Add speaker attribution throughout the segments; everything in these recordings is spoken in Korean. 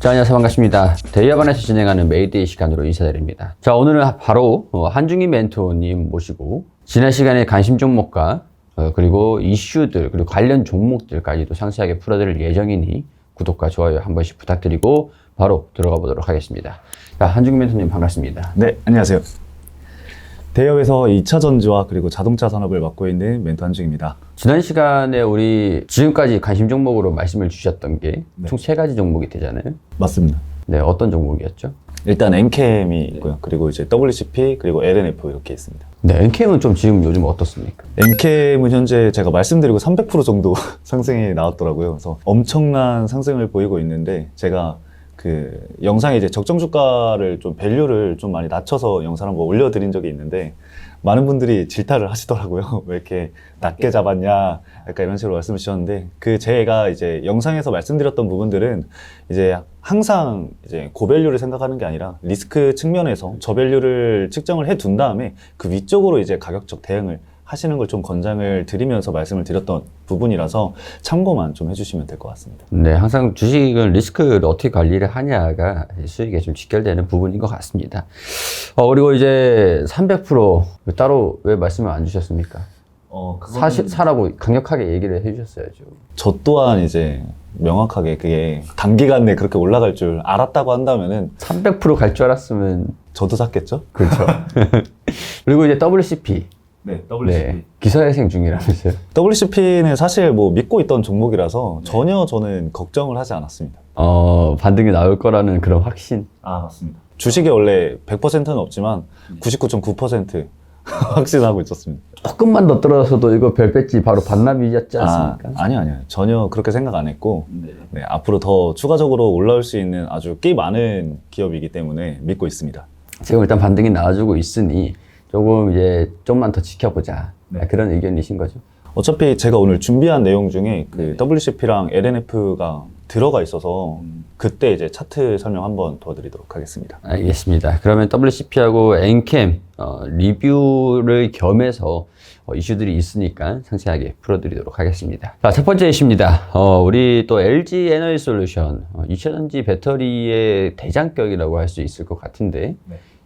Speaker 1: 자, 안녕하세요. 반갑습니다. 대기업안에서 진행하는 메이데이 시간으로 인사드립니다. 자, 오늘은 바로 한중희 멘토님 모시고 지난 시간에 관심 종목과 그리고 이슈들 그리고 관련 종목들까지도 상세하게 풀어드릴 예정이니 구독과 좋아요 한 번씩 부탁드리고 바로 들어가 보도록 하겠습니다. 자, 한중희 멘토님 반갑습니다.
Speaker 2: 네, 안녕하세요. 대기업에서 2차 전지와 그리고 자동차 산업을 맡고 있는 멘토 한중입니다.
Speaker 1: 지난 시간에 우리 지금까지 관심 종목으로 말씀을 주셨던 게 총
Speaker 2: 네.
Speaker 1: 3가지 종목이 되잖아요.
Speaker 2: 맞습니다.
Speaker 1: 네, 어떤 종목이었죠?
Speaker 2: 일단 NCAM이 있고요. 그리고 이제 WCP 그리고 LNF 이렇게 있습니다.
Speaker 1: 네, NCAM은 좀 지금 요즘 어떻습니까?
Speaker 2: NCAM은 현재 제가 말씀드리고 300% 정도 상승이 나왔더라고요. 그래서 엄청난 상승을 보이고 있는데 제가 그 영상에 이제 적정 주가를 좀 밸류를 좀 많이 낮춰서 영상을 한번 올려드린 적이 있는데 많은 분들이 질타를 하시더라고요. 왜 이렇게 낮게 잡았냐 약간 이런 식으로 말씀을 주셨는데 그 제가 이제 영상에서 말씀드렸던 부분들은 이제 항상 이제 고밸류를 생각하는 게 아니라 리스크 측면에서 저밸류를 측정을 해 둔 다음에 그 위쪽으로 이제 가격적 대응을 하시는 걸 좀 권장을 드리면서 말씀을 드렸던 부분이라서 참고만 좀 해주시면 될 것 같습니다.
Speaker 1: 네, 항상 주식은 리스크를 어떻게 관리를 하냐가 수익에 좀 직결되는 부분인 것 같습니다. 그리고 이제 300% 따로 왜 말씀을 안 주셨습니까? 사라고 강력하게 얘기를 해주셨어야죠.
Speaker 2: 저 또한 이제 명확하게 그게 단기간 내에 그렇게 올라갈 줄 알았다고 한다면은
Speaker 1: 300% 갈 줄 알았으면
Speaker 2: 저도 샀겠죠?
Speaker 1: 그렇죠. 그리고 이제 WCP.
Speaker 2: 네,
Speaker 1: 네, 기사회생 중이라면서요.
Speaker 2: WCP는 사실 뭐 믿고 있던 종목이라서 전혀 저는 걱정을 하지 않았습니다.
Speaker 1: 반등이 나올 거라는 그런 확신.
Speaker 2: 맞습니다. 주식에 원래 100%는 없지만 99.9% 확신하고 있었습니다.
Speaker 1: 조금만 더 떨어져서도 이거 별 뺐지 바로 반납이었지 않습니까?
Speaker 2: 아니요. 전혀 그렇게 생각 안 했고 네, 앞으로 더 추가적으로 올라올 수 있는 아주 꽤 많은 기업이기 때문에 믿고 있습니다.
Speaker 1: 지금 일단 반등이 나와주고 있으니 조금 이제 좀만 더 지켜보자.
Speaker 2: 네.
Speaker 1: 그런 의견이신 거죠?
Speaker 2: 어차피 제가 오늘 준비한 내용 중에 그 WCP랑 LNF가 들어가 있어서 그때 이제 차트 설명 한번 도와드리도록 하겠습니다.
Speaker 1: 알겠습니다. 그러면 WCP하고 NCAM 리뷰를 겸해서 이슈들이 있으니까 상세하게 풀어드리도록 하겠습니다. 자, 첫 번째 이슈입니다. 우리 또 LG 에너지 솔루션 2차전지 배터리의 대장격이라고 할 수 있을 것 같은데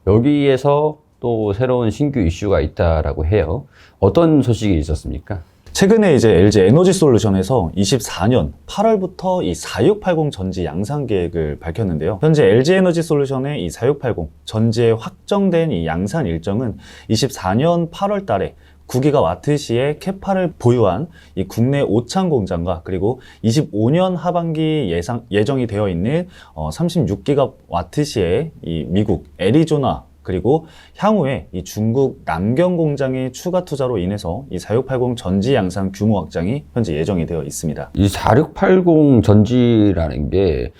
Speaker 1: 여기에서 또 새로운 신규 이슈가 있다라고 해요. 어떤 소식이 있었습니까?
Speaker 2: 최근에 이제 LG 에너지 솔루션에서 24년 8월부터 이 4680 전지 양산 계획을 밝혔는데요. 현재 LG 에너지 솔루션의 이 4680 전지에 확정된 이 양산 일정은 24년 8월 달에 9기가와트시의 캐파를 보유한 이 국내 오창 공장과 그리고 25년 하반기 예정이 되어 있는 36기가와트시의 이 미국 애리조나 그리고 향후에 이 중국 남경 공장의 추가 투자로 인해서 이 4680 전지 양산 규모 확장이 현재 예정이 되어 있습니다.
Speaker 1: 이 4680 전지라는 게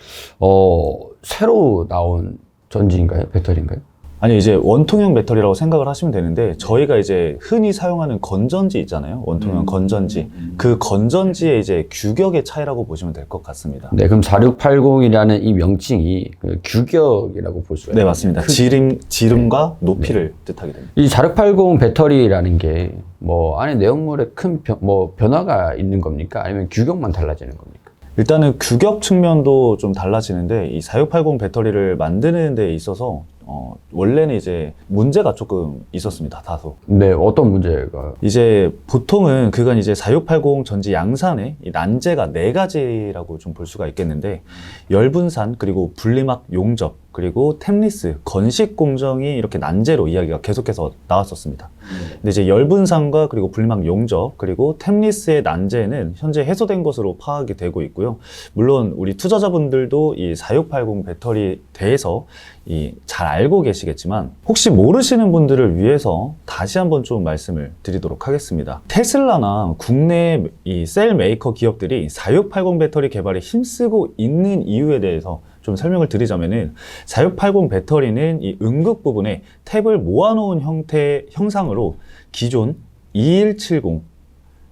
Speaker 1: 새로 나온 전지인가요? 배터리인가요?
Speaker 2: 아니 이제 원통형 배터리라고 생각을 하시면 되는데 저희가 이제 흔히 사용하는 건전지 있잖아요. 원통형 건전지. 그 건전지의 이제 규격의 차이라고 보시면 될 것 같습니다.
Speaker 1: 네, 그럼 4680이라는 이 명칭이 그 규격이라고 볼 수가 있나요?
Speaker 2: 네, 맞습니다. 지름과 높이를 뜻하게 됩니다.
Speaker 1: 이 4680 배터리라는 게 뭐 안에 내용물에 큰 변화가 있는 겁니까? 아니면 규격만 달라지는 겁니까?
Speaker 2: 일단은 규격 측면도 좀 달라지는데 이 4680 배터리를 만드는 데 있어서 원래는 이제 문제가 조금 있었습니다. 다소.
Speaker 1: 네, 어떤 문제가?
Speaker 2: 이제 보통은 그간 이제 4680 전지 양산의 이 난제가 4가지라고 좀 볼 수가 있겠는데 열분산 그리고 분리막 용접 그리고 템리스 건식 공정이 이렇게 난제로 이야기가 계속해서 나왔었습니다. 근데 이제 열분산과 그리고 분리막 용접 그리고 템리스의 난제는 현재 해소된 것으로 파악이 되고 있고요. 물론 우리 투자자분들도 이 4680 배터리에 대해서 잘 알고 계시겠지만 혹시 모르시는 분들을 위해서 다시 한번 좀 말씀을 드리도록 하겠습니다. 테슬라나 국내 이 셀 메이커 기업들이 4680 배터리 개발에 힘쓰고 있는 이유에 대해서 좀 설명을 드리자면은 4680 배터리는 이 음극 부분에 탭을 모아놓은 형상으로 기존 2170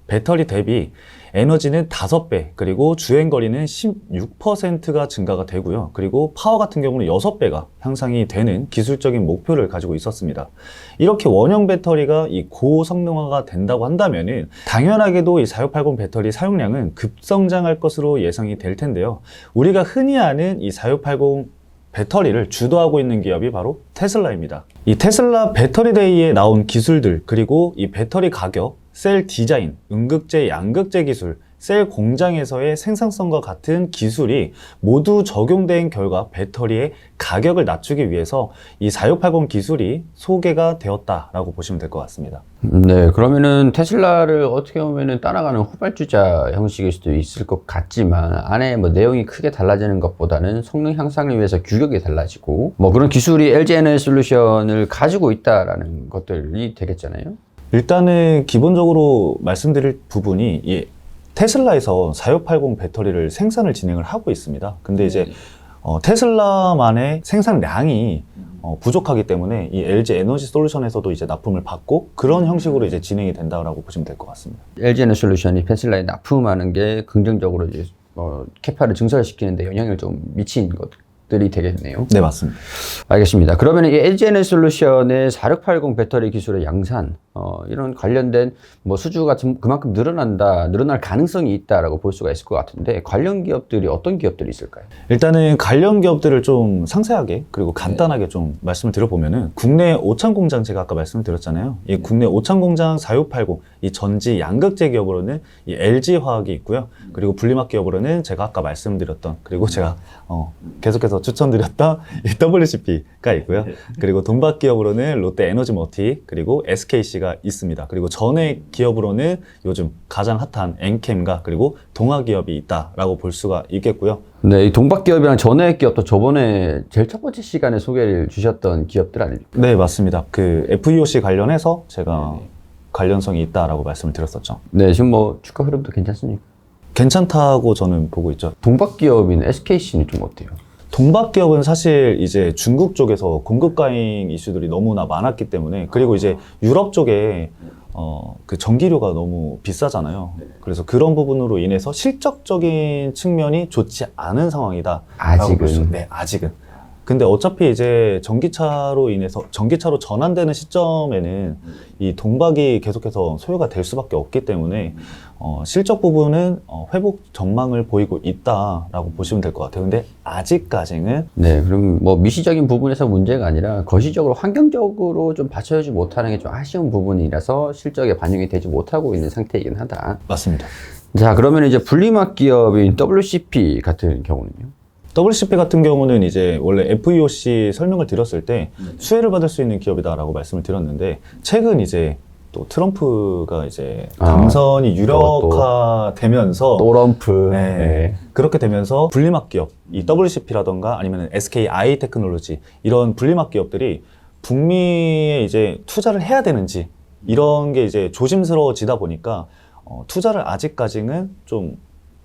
Speaker 2: 배터리 대비 에너지는 5배, 그리고 주행거리는 16%가 증가가 되고요. 그리고 파워 같은 경우는 6배가 향상이 되는 기술적인 목표를 가지고 있었습니다. 이렇게 원형 배터리가 이 고성능화가 된다고 한다면은 당연하게도 이 4680 배터리 사용량은 급성장할 것으로 예상이 될 텐데요. 우리가 흔히 아는 이 4680 배터리를 주도하고 있는 기업이 바로 테슬라입니다. 이 테슬라 배터리데이에 나온 기술들, 그리고 이 배터리 가격, 셀 디자인, 음극재, 양극재 기술, 셀 공장에서의 생산성과 같은 기술이 모두 적용된 결과 배터리의 가격을 낮추기 위해서 이 4680 기술이 소개가 되었다라고 보시면 될 것 같습니다.
Speaker 1: 네, 그러면은 테슬라를 어떻게 보면은 따라가는 후발주자 형식일 수도 있을 것 같지만 안에 뭐 내용이 크게 달라지는 것보다는 성능 향상을 위해서 규격이 달라지고 뭐 그런 기술이 LG 에너지솔루션을 가지고 있다라는 것들이 되겠잖아요.
Speaker 2: 일단은 기본적으로 말씀드릴 부분이 이 테슬라에서 4680 배터리를 생산을 진행을 하고 있습니다. 근데 이제 테슬라만의 생산량이 부족하기 때문에 이 LG 에너지 솔루션에서도 이제 납품을 받고 그런 형식으로 이제 진행이 된다고 보시면 될 것 같습니다.
Speaker 1: LG 에너지솔루션이 테슬라에 납품하는 게 긍정적으로 이제 캐파를 증설시키는데 영향을 좀 미친 것들이 되겠네요.
Speaker 2: 네, 맞습니다.
Speaker 1: 알겠습니다. 그러면 이 LG 에너지솔루션의 4680 배터리 기술의 양산, 이런 관련된 뭐 수주가 그만큼 늘어날 가능성이 있다라고 볼 수가 있을 것 같은데 관련 기업들이 어떤 기업들이 있을까요?
Speaker 2: 일단은 관련 기업들을 좀 상세하게 그리고 간단하게 좀 말씀을 드려보면은 국내 오창 공장, 제가 아까 말씀을 드렸잖아요. 이 국내 오창 공장 4680 이 전지 양극재 기업으로는 이 LG 화학이 있고요. 그리고 분리막 기업으로는 제가 아까 말씀드렸던, 그리고 제가 계속해서 추천드렸던 이 WCP가 있고요. 그리고 동박 기업으로는 롯데 에너지 멀티, 그리고 SKC가 있습니다. 그리고 전액 기업으로는 요즘 가장 핫한 엔캠과 그리고 동아 기업이 있다라고 볼 수가 있겠고요.
Speaker 1: 네, 이 동박 기업이랑 전액 기업도 저번에 제일 첫 번째 시간에 소개를 주셨던 기업들 아닙니까?
Speaker 2: 네, 맞습니다. 그 FEOC 관련해서 제가 관련성이 있다라고 말씀을 드렸었죠.
Speaker 1: 네, 지금 뭐 주가 흐름도 괜찮습니까?
Speaker 2: 괜찮다고 저는 보고 있죠.
Speaker 1: 동박 기업인 SKC는 좀 어때요?
Speaker 2: 동박 기업은 사실 이제 중국 쪽에서 공급 과잉 이슈들이 너무나 많았기 때문에, 그리고 이제 유럽 쪽에 그 전기료가 너무 비싸잖아요. 그래서 그런 부분으로 인해서 실적적인 측면이 좋지 않은 상황이다.
Speaker 1: 아직은.
Speaker 2: 네, 아직은. 근데 어차피 이제 전기차로 전환되는 시점에는 이 동박이 계속해서 소요가 될 수밖에 없기 때문에 실적 부분은 회복 전망을 보이고 있다라고 보시면 될 것 같아요. 근데 아직까지는
Speaker 1: 네, 그럼 뭐 미시적인 부분에서 문제가 아니라 거시적으로 환경적으로 좀 받쳐주지 못하는 게 좀 아쉬운 부분이라서 실적에 반영이 되지 못하고 있는 상태이긴 하다.
Speaker 2: 맞습니다.
Speaker 1: 자, 그러면 이제 분리막 기업인 WCP 같은 경우는요?
Speaker 2: WCP 같은 경우는 이제 원래 FEOC 설명을 드렸을 때 수혜를 받을 수 있는 기업이다라고 말씀을 드렸는데, 최근 이제 또 트럼프가 이제 당선이 유력화되면서
Speaker 1: 또럼프.
Speaker 2: 네. 그렇게 되면서 분리막 기업, 이 WCP라던가 아니면 SKI 테크놀로지, 이런 분리막 기업들이 북미에 이제 투자를 해야 되는지 이런 게 이제 조심스러워지다 보니까 투자를 아직까지는 좀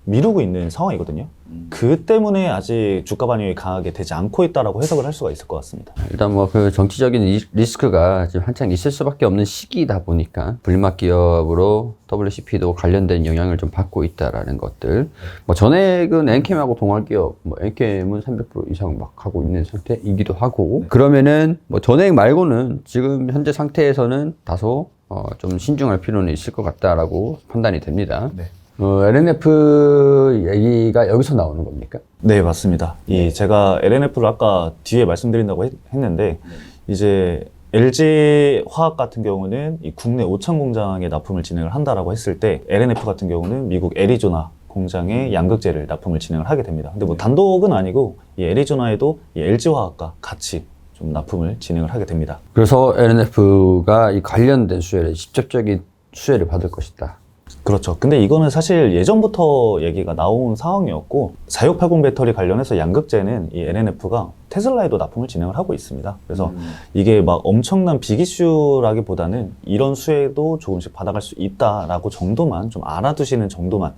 Speaker 2: 미루고 있는 상황이거든요. 그 때문에 아직 주가 반영이 강하게 되지 않고 있다라고 해석을 할 수가 있을 것 같습니다.
Speaker 1: 일단 뭐 그 정치적인 리스크가 지금 한창 있을 수밖에 없는 시기이다 보니까 분리막 기업으로 WCP도 관련된 영향을 좀 받고 있다라는 것들. 뭐 전액은 엔캠하고 동아 기업, 뭐 엔캠은 300% 이상 막 하고 있는 상태이기도 하고. 그러면은 뭐 전액 말고는 지금 현재 상태에서는 다소 좀 신중할 필요는 있을 것 같다라고 판단이 됩니다.
Speaker 2: 네.
Speaker 1: LNF 얘기가 여기서 나오는 겁니까?
Speaker 2: 네, 맞습니다. 제가 LNF를 아까 뒤에 말씀드린다고 했는데, 이제 LG 화학 같은 경우는 이 국내 오창 공장에 납품을 진행을 한다라고 했을 때, LNF 같은 경우는 미국 애리조나 공장에 양극재를 납품을 진행을 하게 됩니다. 근데 뭐 단독은 아니고 이 애리조나에도 이 LG 화학과 같이 좀 납품을 진행을 하게 됩니다.
Speaker 1: 그래서 LNF가 이 관련된 수혜를, 직접적인 수혜를 받을 것이다.
Speaker 2: 그렇죠. 근데 이거는 사실 예전부터 얘기가 나온 상황이었고, 4680 배터리 관련해서 양극재는 이 LNF가 테슬라에도 납품을 진행을 하고 있습니다. 그래서 이게 막 엄청난 빅 이슈라기보다는 이런 수혜도 조금씩 받아갈 수 있다라고 정도만 좀 알아두시는 정도만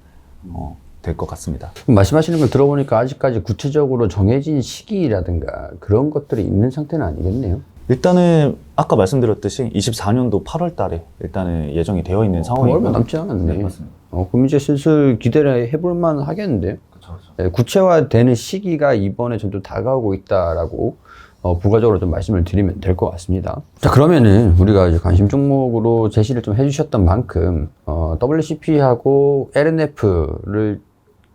Speaker 2: 될 것 같습니다.
Speaker 1: 말씀하시는 걸 들어보니까 아직까지 구체적으로 정해진 시기라든가 그런 것들이 있는 상태는 아니겠네요.
Speaker 2: 일단은 아까 말씀드렸듯이 24년도 8월 달에 일단은 예정이 되어 있는 상황이고
Speaker 1: 얼마 남지 않았네.
Speaker 2: 네, 맞습니다.
Speaker 1: 그럼 이제 슬슬 기대를 해볼 만 하겠는데요.
Speaker 2: 그렇죠.
Speaker 1: 네, 구체화되는 시기가 이번에 좀 다가오고 있다라고 부가적으로 좀 말씀을 드리면 될 것 같습니다. 자, 그러면은 우리가 이제 관심 종목으로 제시를 좀 해주셨던 만큼 WCP하고 LNF를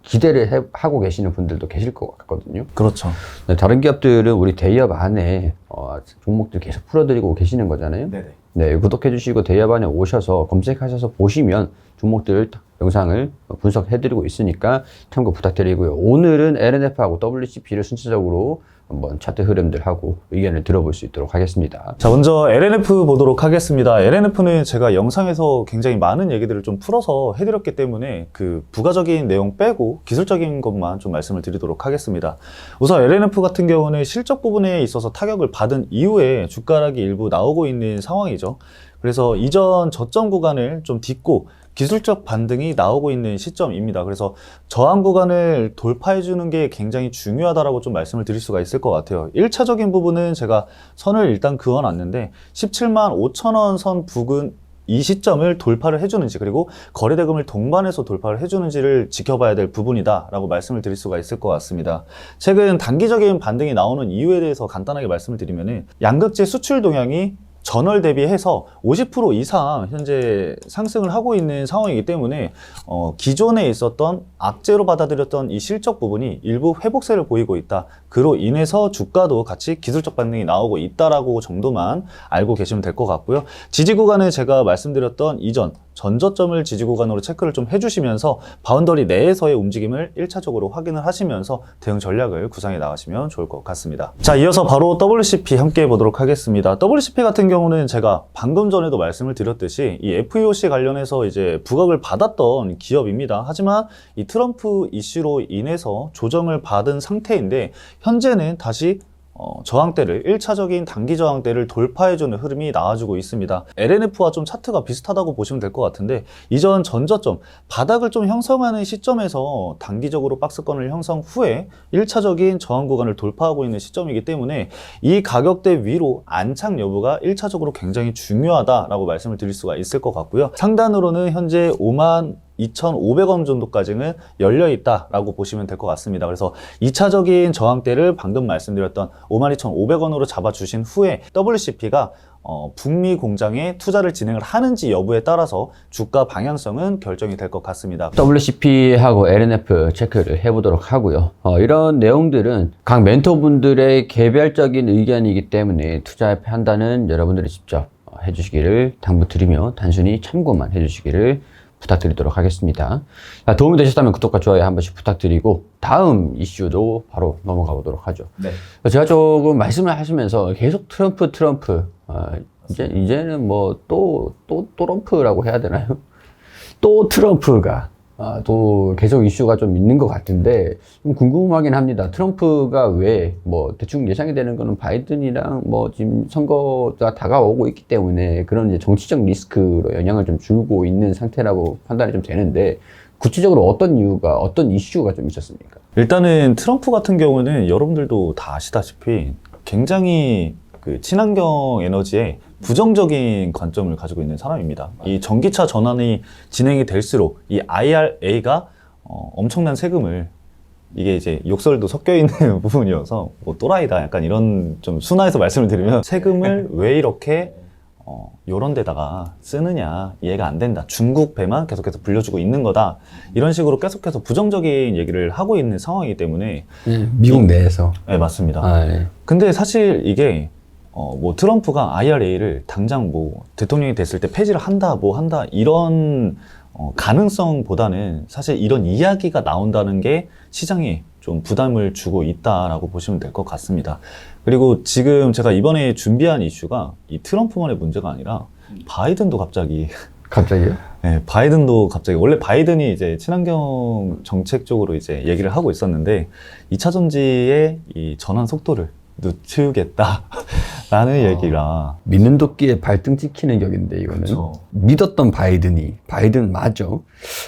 Speaker 1: 기대를 하고 계시는 분들도 계실 것 같거든요.
Speaker 2: 그렇죠.
Speaker 1: 네, 다른 기업들은 우리 대기업 안에 종목들 계속 풀어드리고 계시는 거잖아요.
Speaker 2: 네네.
Speaker 1: 네, 구독해주시고 대기업 안에 오셔서 검색하셔서 보시면 종목들 영상을 분석해드리고 있으니까 참고 부탁드리고요. 오늘은 LNF하고 WCP를 순차적으로 한번 차트 흐름들하고 의견을 들어볼 수 있도록 하겠습니다.
Speaker 2: 자, 먼저 LNF 보도록 하겠습니다. LNF는 제가 영상에서 굉장히 많은 얘기들을 좀 풀어서 해드렸기 때문에 그 부가적인 내용 빼고 기술적인 것만 좀 말씀을 드리도록 하겠습니다. 우선 LNF 같은 경우는 실적 부분에 있어서 타격을 받은 이후에 주가락이 일부 나오고 있는 상황이죠. 그래서 이전 저점 구간을 좀 딛고 기술적 반등이 나오고 있는 시점입니다. 그래서 저항 구간을 돌파해 주는 게 굉장히 중요하다라고 좀 말씀을 드릴 수가 있을 것 같아요. 1차적인 부분은 제가 선을 일단 그어놨는데 17만 5천 원 선 부근 이 시점을 돌파를 해주는지 그리고 거래대금을 동반해서 돌파를 해주는지를 지켜봐야 될 부분이다라고 말씀을 드릴 수가 있을 것 같습니다. 최근 단기적인 반등이 나오는 이유에 대해서 간단하게 말씀을 드리면은 양극재 수출 동향이 전월 대비해서 50% 이상 현재 상승을 하고 있는 상황이기 때문에 기존에 있었던 악재로 받아들였던 이 실적 부분이 일부 회복세를 보이고 있다. 그로 인해서 주가도 같이 기술적 반등이 나오고 있다라고 정도만 알고 계시면 될 것 같고요. 지지 구간은 제가 말씀드렸던 이전 전저점을 지지 구간으로 체크를 좀 해주시면서 바운더리 내에서의 움직임을 1차적으로 확인을 하시면서 대응 전략을 구상해 나가시면 좋을 것 같습니다. 자, 이어서 바로 WCP 함께 해보도록 하겠습니다. WCP 같은 경우는 제가 방금 전에도 말씀을 드렸듯이 이 FEOC 관련해서 이제 부각을 받았던 기업입니다. 하지만 이 트럼프 이슈로 인해서 조정을 받은 상태인데 현재는 다시 저항대를 1차적인 단기 저항대를 돌파해주는 흐름이 나와주고 있습니다. LNF와 좀 차트가 비슷하다고 보시면 될 것 같은데 이전 전저점 바닥을 좀 형성하는 시점에서 단기적으로 박스권을 형성 후에 1차적인 저항 구간을 돌파하고 있는 시점이기 때문에 이 가격대 위로 안착 여부가 1차적으로 굉장히 중요하다라고 말씀을 드릴 수가 있을 것 같고요. 상단으로는 현재 5만 2,500원 정도까지는 열려있다라고 보시면 될 것 같습니다. 그래서 2차적인 저항대를 방금 말씀드렸던 52,500원으로 잡아주신 후에 WCP가 북미 공장에 투자를 진행을 하는지 여부에 따라서 주가 방향성은 결정이 될 것 같습니다.
Speaker 1: WCP하고 LNF 체크를 해보도록 하고요. 이런 내용들은 각 멘토분들의 개별적인 의견이기 때문에 투자의 판단은 여러분들이 직접 해주시기를 당부드리며 단순히 참고만 해주시기를 부탁드리도록 하겠습니다. 도움이 되셨다면 구독과 좋아요 한 번씩 부탁드리고 다음 이슈도 바로 넘어가 보도록 하죠.
Speaker 2: 네.
Speaker 1: 제가 조금 말씀을 하시면서 계속 트럼프 이제는 뭐 또 트럼프라고 해야 되나요? 또 트럼프가 또 계속 이슈가 좀 있는 것 같은데 좀 궁금하긴 합니다. 트럼프가 왜 뭐 대충 예상이 되는 거는 바이든이랑 뭐 지금 선거가 다가오고 있기 때문에 그런 이제 정치적 리스크로 영향을 좀 주고 있는 상태라고 판단이 좀 되는데 구체적으로 어떤 이유가 어떤 이슈가 좀 있었습니까?
Speaker 2: 일단은 트럼프 같은 경우는 여러분들도 다 아시다시피 굉장히 그 친환경 에너지에 부정적인 관점을 가지고 있는 사람입니다. 이 전기차 전환이 진행이 될수록 이 IRA가 엄청난 세금을 이게 이제 욕설도 섞여 있는 부분이어서 뭐 또라이다 약간 이런 좀 순화해서 말씀을 드리면 세금을 왜 이렇게 요런 데다가 쓰느냐 이해가 안 된다. 중국 배만 계속해서 불려주고 있는 거다. 이런 식으로 계속해서 부정적인 얘기를 하고 있는 상황이기 때문에
Speaker 1: 미국 내에서.
Speaker 2: 네, 맞습니다.
Speaker 1: 네.
Speaker 2: 근데 사실 이게 뭐 트럼프가 IRA를 당장 뭐 대통령이 됐을 때 폐지를 한다 뭐 한다 이런 가능성보다는 사실 이런 이야기가 나온다는 게 시장에 좀 부담을 주고 있다라고 보시면 될 것 같습니다. 그리고 지금 제가 이번에 준비한 이슈가 이 트럼프만의 문제가 아니라 바이든도 갑자기요? 네, 바이든도 갑자기 원래 바이든이 이제 친환경 정책 쪽으로 이제 얘기를 하고 있었는데 2차 전지의 이 전환 속도를 늦추겠다라는 얘기라
Speaker 1: 믿는 도끼에 발등 찍히는 격인데 이거는
Speaker 2: 그쵸.
Speaker 1: 믿었던 바이든 맞아.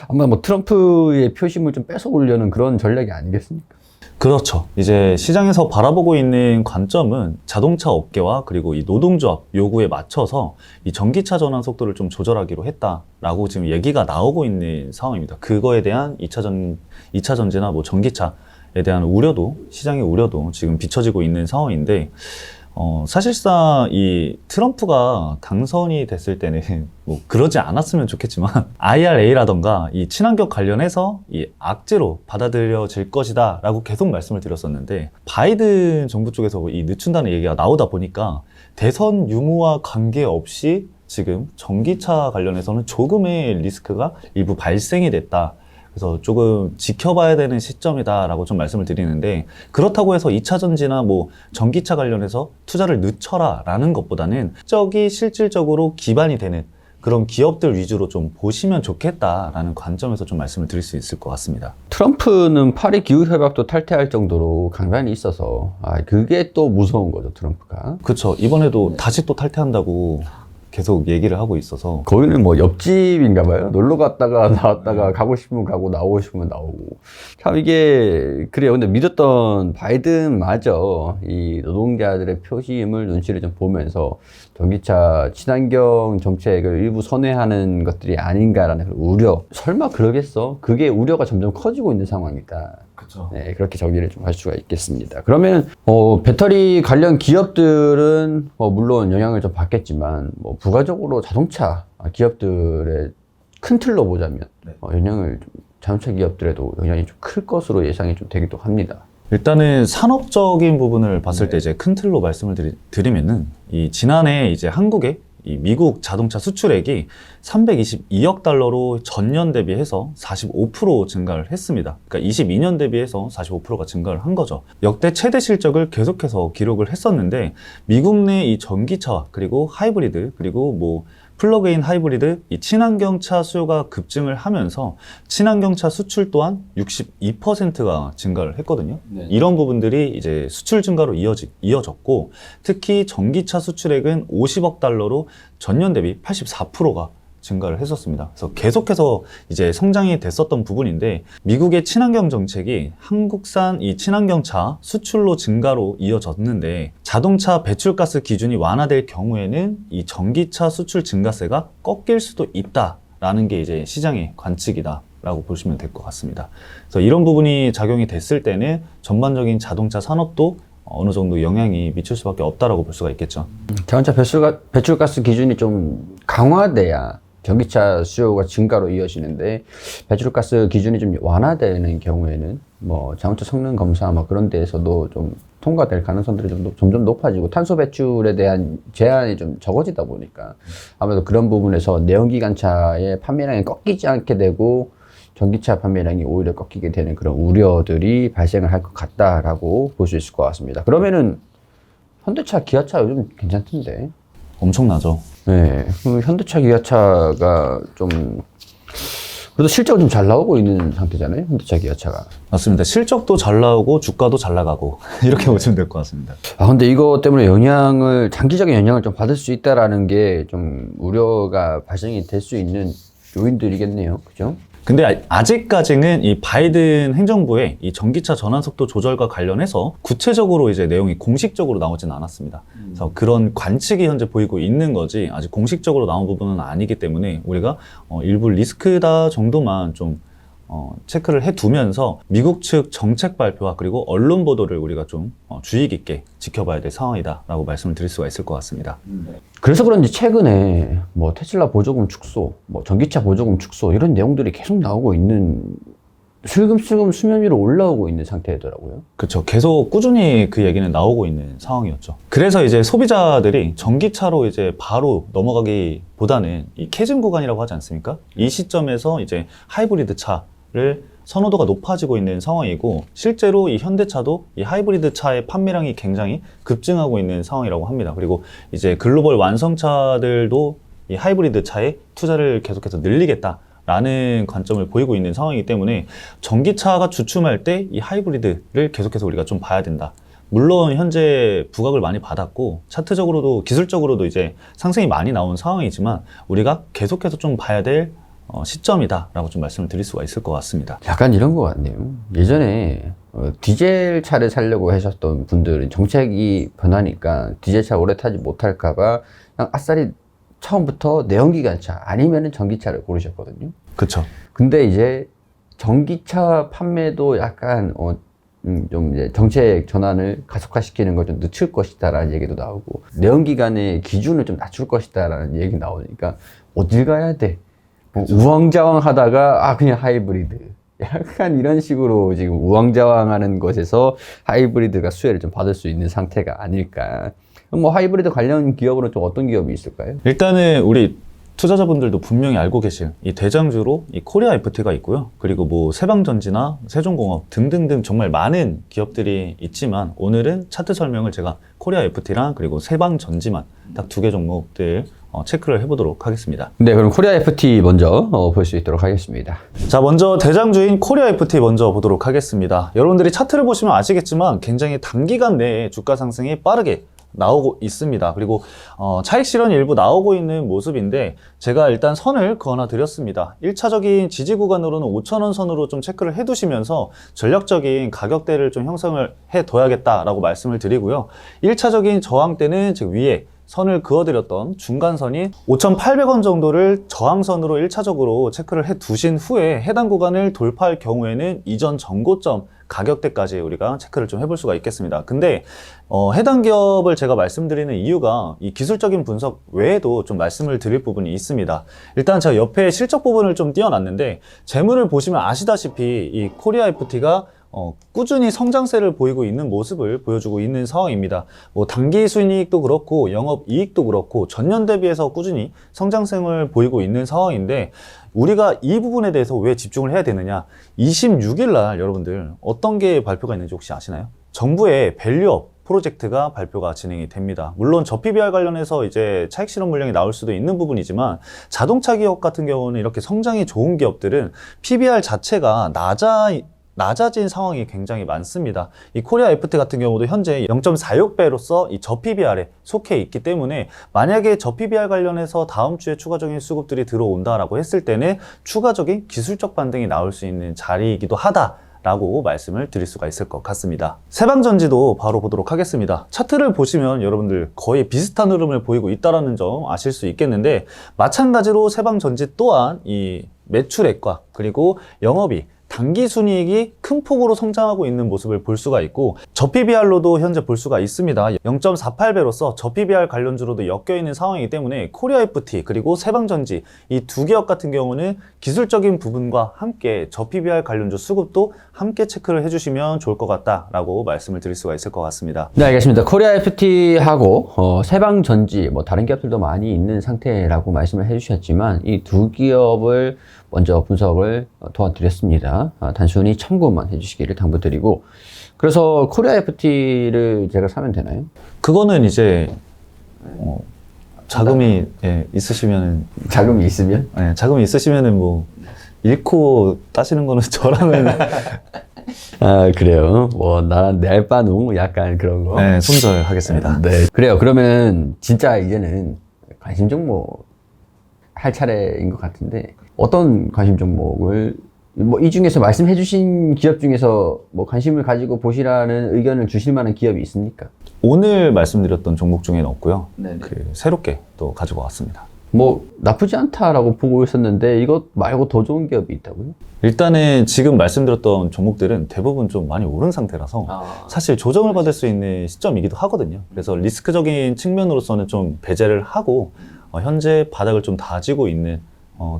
Speaker 1: 아마 뭐 트럼프의 표심을 좀 뺏어 오려는 그런 전략이 아니겠습니까?
Speaker 2: 그렇죠. 이제 시장에서 바라보고 있는 관점은 자동차 업계와 그리고 이 노동조합 요구에 맞춰서 이 전기차 전환 속도를 좀 조절하기로 했다라고 지금 얘기가 나오고 있는 상황입니다. 그거에 대한 2차 전지나 뭐 전기차에 대한 우려도, 시장의 우려도 지금 비춰지고 있는 상황인데, 사실상 이 트럼프가 당선이 됐을 때는 뭐 그러지 않았으면 좋겠지만 IRA라던가 이 친환경 관련해서 이 악재로 받아들여질 것이다 라고 계속 말씀을 드렸었는데, 바이든 정부 쪽에서 이 늦춘다는 얘기가 나오다 보니까 대선 유무와 관계없이 지금 전기차 관련해서는 조금의 리스크가 일부 발생이 됐다. 그래서 조금 지켜봐야 되는 시점이다라고 좀 말씀을 드리는데, 그렇다고 해서 2차 전지나 뭐 전기차 관련해서 투자를 늦춰라라는 것보다는 실질적으로 기반이 되는 그런 기업들 위주로 좀 보시면 좋겠다라는 관점에서 좀 말씀을 드릴 수 있을 것 같습니다.
Speaker 1: 트럼프는 파리 기후협약도 탈퇴할 정도로 강단이 있어서 그게 또 무서운 거죠, 트럼프가.
Speaker 2: 그렇죠. 이번에도 다시 또 탈퇴한다고 계속 얘기를 하고 있어서.
Speaker 1: 거기는 뭐 옆집인가 봐요. 놀러 갔다가 나왔다가 가고 싶으면 가고 나오고 싶으면 나오고. 참 이게 그래요. 근데 믿었던 바이든마저 이 노동자들의 표심을 눈치를 좀 보면서 전기차 친환경 정책을 일부 선회하는 것들이 아닌가라는 우려. 설마 그러겠어? 그게 우려가 점점 커지고 있는 상황이다.
Speaker 2: 그렇죠.
Speaker 1: 네, 그렇게 정리를 좀 할 수가 있겠습니다. 그러면 배터리 관련 기업들은 물론 영향을 좀 받겠지만 부가적으로 자동차 기업들의 큰 틀로 보자면 영향을 자동차 기업들에도 영향이 좀 클 것으로 예상이 좀 되기도 합니다.
Speaker 2: 일단은 산업적인 부분을 봤을 때 이제 큰 틀로 말씀을 드리면은 이 지난해 이제 한국의 이 미국 자동차 수출액이 322억 달러로 전년 대비해서 45% 증가를 했습니다. 그러니까 22년 대비해서 45%가 증가를 한 거죠. 역대 최대 실적을 계속해서 기록을 했었는데, 미국 내 이 전기차 그리고 하이브리드 그리고 뭐 플러그인 하이브리드, 이 친환경차 수요가 급증을 하면서 친환경차 수출 또한 62%가 증가를 했거든요. 네. 이런 부분들이 이제 수출 증가로 이어졌고, 특히 전기차 수출액은 50억 달러로 전년 대비 84%가 증가를 했었습니다. 그래서 계속해서 이제 성장이 됐었던 부분인데, 미국의 친환경 정책이 한국산 이 친환경차 수출로 증가로 이어졌는데, 자동차 배출가스 기준이 완화될 경우에는 이 전기차 수출 증가세가 꺾일 수도 있다라는 게 이제 시장의 관측이다라고 보시면 될 것 같습니다. 그래서 이런 부분이 작용이 됐을 때는 전반적인 자동차 산업도 어느 정도 영향이 미칠 수밖에 없다라고 볼 수가 있겠죠.
Speaker 1: 자동차 배출가스 기준이 좀 강화돼야 전기차 수요가 증가로 이어지는데, 배출가스 기준이 좀 완화되는 경우에는 자동차 성능 검사 그런 데에서도 좀 통과될 가능성들이 점점 높아지고, 탄소 배출에 대한 제한이 좀 적어지다 보니까 아무래도 그런 부분에서 내연기관차의 판매량이 꺾이지 않게 되고 전기차 판매량이 오히려 꺾이게 되는 그런 우려들이 발생을 할 것 같다라고 볼 수 있을 것 같습니다. 그러면은 현대차, 기아차 요즘 괜찮던데?
Speaker 2: 엄청나죠.
Speaker 1: 네, 현대차, 기아차가 좀 그래도 실적은 좀 잘 나오고 있는 상태잖아요, 현대차, 기아차가.
Speaker 2: 맞습니다. 실적도 잘 나오고 주가도 잘 나가고 이렇게 보시면 될 것 같습니다.
Speaker 1: 근데 이거 때문에 장기적인 영향을 좀 받을 수 있다라는 게 좀 우려가 발생이 될 수 있는 요인들이겠네요, 그죠?
Speaker 2: 근데 아직까지는 이 바이든 행정부의 이 전기차 전환 속도 조절과 관련해서 구체적으로 이제 내용이 공식적으로 나오진 않았습니다. 그래서 그런 관측이 현재 보이고 있는 거지, 아직 공식적으로 나온 부분은 아니기 때문에 우리가 일부 리스크다 정도만 좀 체크를 해두면서 미국 측 정책 발표와 그리고 언론 보도를 우리가 좀 주의 깊게 지켜봐야 될 상황이다라고 말씀을 드릴 수가 있을 것 같습니다.
Speaker 1: 그래서 그런지 최근에 테슬라 보조금 축소, 전기차 보조금 축소 이런 내용들이 계속 나오고 있는, 슬금슬금 수면 위로 올라오고 있는 상태더라고요.
Speaker 2: 그렇죠. 계속 꾸준히 그 얘기는 나오고 있는 상황이었죠. 그래서 이제 소비자들이 전기차로 이제 바로 넘어가기보다는 이 캐즘 구간이라고 하지 않습니까? 이 시점에서 이제 하이브리드 차를 선호도가 높아지고 있는 상황이고, 실제로 이 현대차도 이 하이브리드 차의 판매량이 굉장히 급증하고 있는 상황이라고 합니다. 그리고 이제 글로벌 완성차들도 이 하이브리드 차에 투자를 계속해서 늘리겠다라는 관점을 보이고 있는 상황이기 때문에 전기차가 주춤할 때 이 하이브리드를 계속해서 우리가 좀 봐야 된다. 물론 현재 부각을 많이 받았고 차트적으로도 기술적으로도 이제 상승이 많이 나온 상황이지만 우리가 계속해서 좀 봐야 될 시점이다 라고 좀 말씀을 드릴 수가 있을 것 같습니다.
Speaker 1: 약간 이런 것 같네요. 예전에 디젤 차를 사려고 하셨던 분들은 정책이 변하니까 디젤 차 오래 타지 못할까봐 그냥 아싸리 처음부터 내연기관차 아니면은 전기차를 고르셨거든요.
Speaker 2: 그쵸.
Speaker 1: 근데 이제 전기차 판매도 약간 좀 이제 정책 전환을 가속화시키는 걸 좀 늦출 것이다라는 얘기도 나오고 내연기관의 기준을 좀 낮출 것이다라는 얘기 나오니까 어딜 가야 돼? 뭐 우왕좌왕 하다가 그냥 하이브리드. 약간 이런 식으로 지금 우왕좌왕하는 것에서 하이브리드가 수혜를 좀 받을 수 있는 상태가 아닐까. 뭐 하이브리드 관련 기업으로 좀 어떤 기업이 있을까요?
Speaker 2: 일단은 우리 투자자분들도 분명히 알고 계실 이 대장주로 이 코리아 FT가 있고요. 그리고 뭐 세방전지나 세종공업 등등등 정말 많은 기업들이 있지만 오늘은 차트 설명을 제가 코리아 FT랑 그리고 세방전지만 딱 2개 종목들 체크를 해보도록 하겠습니다.
Speaker 1: 네, 그럼 코리아 FT 먼저 볼 수 있도록 하겠습니다.
Speaker 2: 자, 먼저 대장주인 코리아 FT 먼저 보도록 하겠습니다. 여러분들이 차트를 보시면 아시겠지만 굉장히 단기간 내에 주가 상승이 빠르게 나오고 있습니다. 그리고 차익 실현이 일부 나오고 있는 모습인데 제가 일단 선을 그어놔 드렸습니다. 1차적인 지지 구간으로는 5,000원 선으로 좀 체크를 해 두시면서 전략적인 가격대를 좀 형성을 해 둬야겠다라고 말씀을 드리고요. 1차적인 저항대는 즉 위에 선을 그어드렸던 중간선이 5,800원 정도를 저항선으로 1차적으로 체크를 해 두신 후에 해당 구간을 돌파할 경우에는 이전 전고점 가격대까지 우리가 체크를 좀 해볼 수가 있겠습니다. 근데 해당 기업을 제가 말씀드리는 이유가 이 기술적인 분석 외에도 좀 말씀을 드릴 부분이 있습니다. 일단 제가 옆에 실적 부분을 좀 띄워놨는데 재물을 보시면 아시다시피 이 코리아 FT가 꾸준히 성장세를 보이고 있는 모습을 보여주고 있는 상황입니다. 뭐 단기 순이익도 그렇고 영업이익도 그렇고 전년 대비해서 꾸준히 성장성을 보이고 있는 상황인데 우리가 이 부분에 대해서 왜 집중을 해야 되느냐? 26일 날 여러분들 어떤 게 발표가 있는지 혹시 아시나요? 정부의 밸류업 프로젝트가 발표가 진행이 됩니다. 물론 저 PBR 관련해서 이제 차익 실현 물량이 나올 수도 있는 부분이지만 자동차 기업 같은 경우는 이렇게 성장이 좋은 기업들은 PBR 자체가 낮아진 상황이 굉장히 많습니다. 이 코리아 FT 같은 경우도 현재 0.46배로서 이 저 PBR에 속해 있기 때문에 만약에 저 PBR 관련해서 다음 주에 추가적인 수급들이 들어온다라고 했을 때는 추가적인 기술적 반등이 나올 수 있는 자리이기도 하다. 라고 말씀을 드릴 수가 있을 것 같습니다. 세방전지도 바로 보도록 하겠습니다. 차트를 보시면 여러분들 거의 비슷한 흐름을 보이고 있다는 점 아실 수 있겠는데 마찬가지로 세방전지 또한 이 매출액과 그리고 영업이 단기 순이익이 큰 폭으로 성장하고 있는 모습을 볼 수가 있고 저 PBR로도 현재 볼 수가 있습니다. 0.48배로서 저 PBR 관련주로도 엮여 있는 상황이기 때문에 코리아 FT 그리고 세방전지 이 두 기업 같은 경우는 기술적인 부분과 함께 저 PBR 관련주 수급도 함께 체크를 해주시면 좋을 것 같다라고 말씀을 드릴 수가 있을 것 같습니다.
Speaker 1: 네, 알겠습니다. 코리아 FT하고 세방전지 뭐 다른 기업들도 많이 있는 상태라고 말씀을 해주셨지만 이 두 기업을 먼저 분석을 도와드렸습니다. 단순히 참고만 해주시기를 당부드리고 그래서 코리아 FT를 제가 사면 되나요?
Speaker 2: 그거는 이제 자금이 있으시면
Speaker 1: 자금이 있으면?
Speaker 2: 자금이 있으시면은 뭐 잃고 따시는 거는 저랑은
Speaker 1: 그래요. 뭐 나랑 내 알바누 약간 그런 거.
Speaker 2: 네, 손절하겠습니다.
Speaker 1: 네, 그래요. 그러면 진짜 이제는 관심 종목 할 차례인 것 같은데 어떤 관심 종목을 뭐 이 중에서 말씀해 주신 기업 중에서 뭐 관심을 가지고 보시라는 의견을 주실 만한 기업이 있습니까?
Speaker 2: 오늘 말씀드렸던 종목 중에는 없고요.
Speaker 1: 네네.
Speaker 2: 새롭게 또 가지고 왔습니다.
Speaker 1: 뭐 나쁘지 않다라고 보고 있었는데 이것 말고 더 좋은 기업이 있다고요?
Speaker 2: 일단은 지금 말씀드렸던 종목들은 대부분 좀 많이 오른 상태라서 사실 조정을 받을 수 있는 시점이기도 하거든요. 그래서 리스크적인 측면으로서는 좀 배제를 하고 현재 바닥을 좀 다지고 있는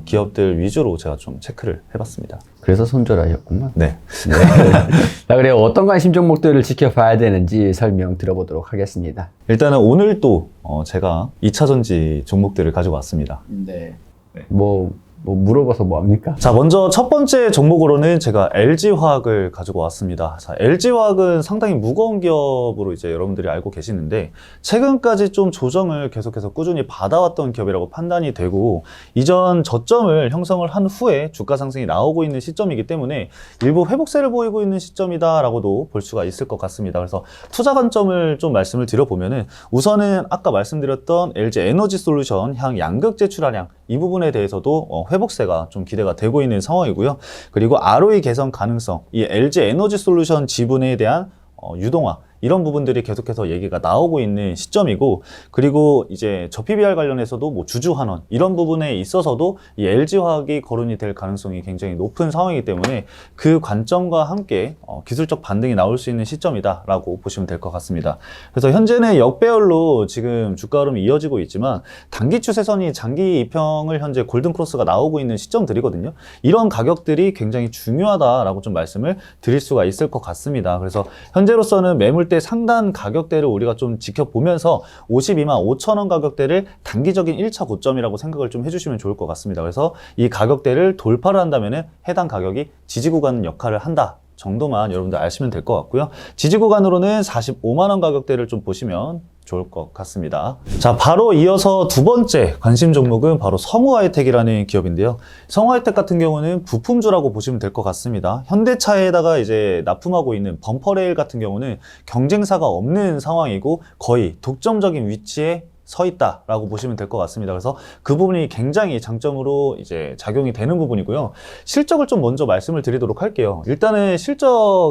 Speaker 2: 기업들 위주로 제가 좀 체크를 해봤습니다.
Speaker 1: 그래서 손절하셨구만.
Speaker 2: 네.
Speaker 1: 네. 자, 그래요. 어떤 관심 종목들을 지켜봐야 되는지 설명 들어보도록 하겠습니다.
Speaker 2: 일단은 오늘 또 제가 2차전지 종목들을 가지고 왔습니다.
Speaker 1: 네. 뭐 물어봐서 뭐 합니까?
Speaker 2: 자, 먼저 첫 번째 종목으로는 제가 LG화학을 가지고 왔습니다. 자, LG화학은 상당히 무거운 기업으로 이제 여러분들이 알고 계시는데 최근까지 좀 조정을 계속해서 꾸준히 받아왔던 기업이라고 판단이 되고 이전 저점을 형성을 한 후에 주가 상승이 나오고 있는 시점이기 때문에 일부 회복세를 보이고 있는 시점이다라고도 볼 수가 있을 것 같습니다. 그래서 투자 관점을 좀 말씀을 드려보면은 우선은 아까 말씀드렸던 LG 에너지 솔루션 향 양극 제출하량 이 부분에 대해서도 회복세가 좀 기대가 되고 있는 상황이고요. 그리고 ROE 개선 가능성, 이 LG 에너지 솔루션 지분에 대한 유동화, 이런 부분들이 계속해서 얘기가 나오고 있는 시점이고, 그리고 이제 저 PBR 관련해서도 뭐 주주환원 이런 부분에 있어서도 이 LG화학이 거론이 될 가능성이 굉장히 높은 상황이기 때문에 그 관점과 함께 기술적 반등이 나올 수 있는 시점이다라고 보시면 될 것 같습니다. 그래서 현재는 역배열로 지금 주가 흐름이 이어지고 있지만 단기 추세선이 장기 이평을 현재 골든크로스가 나오고 있는 시점들이거든요. 이런 가격들이 굉장히 중요하다라고 좀 말씀을 드릴 수가 있을 것 같습니다. 그래서 현재로서는 매물대 상단 가격대를 우리가 좀 지켜보면서 52만 5천 원 가격대를 단기적인 1차 고점이라고 생각을 좀 해주시면 좋을 것 같습니다. 그래서 이 가격대를 돌파를 한다면 해당 가격이 지지 구간 역할을 한다 정도만 여러분들 아시면 될 것 같고요. 지지 구간으로는 45만 원 가격대를 좀 보시면 좋을 것 같습니다. 자, 바로 이어서 두 번째 관심 종목은 바로 성우하이텍이라는 기업인데요. 성우하이텍 같은 경우는 부품주라고 보시면 될 것 같습니다. 현대차에다가 이제 납품하고 있는 범퍼레일 같은 경우는 경쟁사가 없는 상황이고 거의 독점적인 위치에 서 있다라고 보시면 될 것 같습니다. 그래서 그 부분이 굉장히 장점으로 이제 작용이 되는 부분이고요. 실적을 좀 먼저 말씀을 드리도록 할게요. 일단은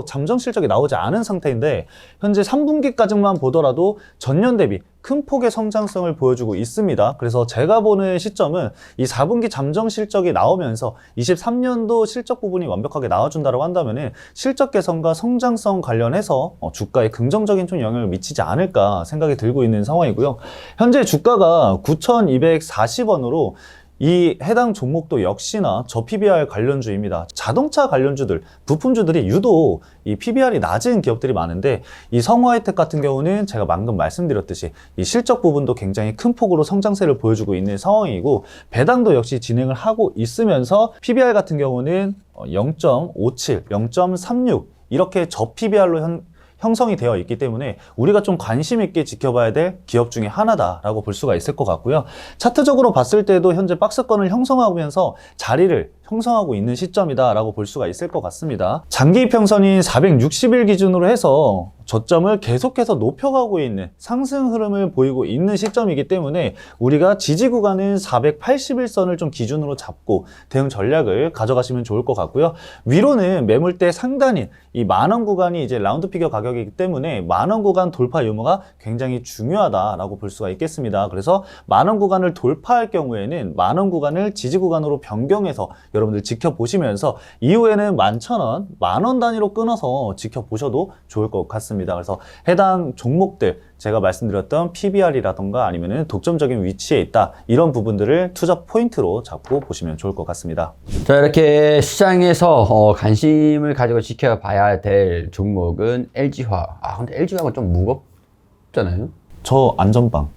Speaker 2: 잠정 실적이 나오지 않은 상태인데 현재 3분기까지만 보더라도 전년 대비 큰 폭의 성장성을 보여주고 있습니다. 그래서 제가 보는 시점은 이 4분기 잠정 실적이 나오면서 23년도 실적 부분이 완벽하게 나와준다고 한다면 실적 개선과 성장성 관련해서 주가에 긍정적인 좀 영향을 미치지 않을까 생각이 들고 있는 상황이고요. 현재 주가가 9,240원으로 이 해당 종목도 역시나 저 PBR 관련주입니다. 자동차 관련주들, 부품주들이 유독 이 PBR이 낮은 기업들이 많은데 이 성우하이텍 같은 경우는 제가 방금 말씀드렸듯이 이 실적 부분도 굉장히 큰 폭으로 성장세를 보여주고 있는 상황이고 배당도 역시 진행을 하고 있으면서 PBR 같은 경우는 0.57, 0.36 이렇게 저 PBR로 형성이 되어 있기 때문에 우리가 좀 관심 있게 지켜봐야 될 기업 중에 하나다라고 볼 수가 있을 것 같고요. 차트적으로 봤을 때도 현재 박스권을 형성하면서 자리를 형성하고 있는 시점이다라고 볼 수가 있을 것 같습니다. 장기 이평선인 460일 기준으로 해서 저점을 계속해서 높여가고 있는 상승 흐름을 보이고 있는 시점이기 때문에 우리가 지지 구간은 481선을 좀 기준으로 잡고 대응 전략을 가져가시면 좋을 것 같고요. 위로는 매물대 상단인 이 만원 구간이 이제 라운드 피겨 가격이기 때문에 만원 구간 돌파 유무가 굉장히 중요하다라고 볼 수가 있겠습니다. 그래서 만원 구간을 돌파할 경우에는 만원 구간을 지지 구간으로 변경해서 여러분들 지켜보시면서 이후에는 11,000원, 만원 단위로 끊어서 지켜보셔도 좋을 것 같습니다. 그래서 해당 종목들 제가 말씀드렸던 PBR이라던가 아니면은 독점적인 위치에 있다 이런 부분들을 투자 포인트로 잡고 보시면 좋을 것 같습니다.
Speaker 1: 자, 이렇게 시장에서 관심을 가지고 지켜봐야 될 종목은 LG화학. 근데 LG화학은 좀 무겁잖아요.
Speaker 2: 저 안전빵.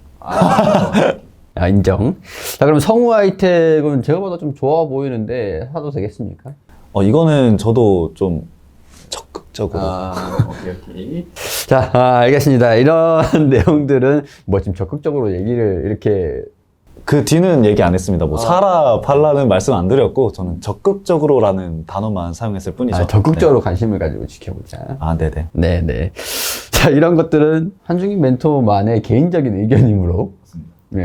Speaker 1: 인정. 자, 그럼 성우하이텍은 제가 봐도 좀 좋아 보이는데 사도 되겠습니까?
Speaker 2: 이거는 저도 좀 적극적으로.
Speaker 1: 오케이. 자, 알겠습니다. 이런 내용들은 뭐 지금 적극적으로 얘기를 이렇게
Speaker 2: 그 뒤는 얘기 안 했습니다. 뭐 사라 팔라는 말씀 안 드렸고 저는 적극적으로라는 단어만 사용했을 뿐이죠.
Speaker 1: 적극적으로 관심을 가지고 지켜보자.
Speaker 2: 네네.
Speaker 1: 네네. 자, 이런 것들은 한중인 멘토만의 개인적인 의견이므로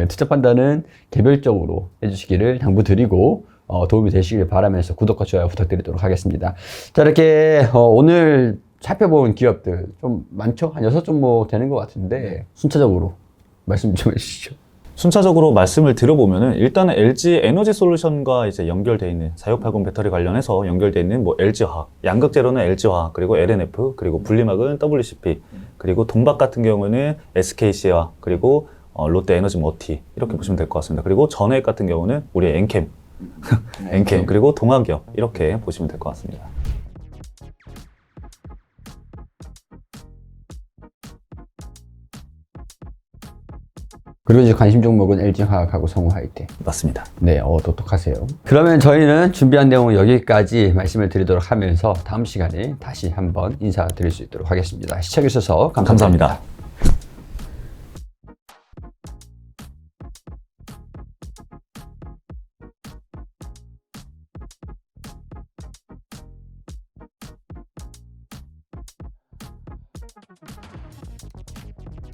Speaker 1: 투자 판단은 개별적으로 해주시기를 당부드리고 도움이 되시길 바라면서 구독과 좋아요 부탁드리도록 하겠습니다. 자, 이렇게 오늘 살펴본 기업들 좀 많죠? 한 6종목 되는 것 같은데 순차적으로 말씀 좀 해주시죠.
Speaker 2: 순차적으로 말씀을 드려보면은 일단은 LG 에너지 솔루션과 이제 연결되어 있는 4680 배터리 관련해서 연결되어 있는 뭐 LG화학, 양극재로는 LG화학, 그리고 LNF, 그리고 분리막은 WCP, 그리고 동박 같은 경우는 SKC와 그리고 롯데 에너지 머티 이렇게 보시면 될 것 같습니다. 그리고 전액 같은 경우는 우리 엔캠, 엔캠 그리고 동학기업 이렇게 보시면 될 것 같습니다.
Speaker 1: 그리고 이제 관심 종목은 LG화학하고 성우하이텍.
Speaker 2: 맞습니다.
Speaker 1: 네, 똑똑하세요. 그러면 저희는 준비한 내용은 여기까지 말씀을 드리도록 하면서 다음 시간에 다시 한번 인사드릴 수 있도록 하겠습니다. 시청해주셔서 감사합니다.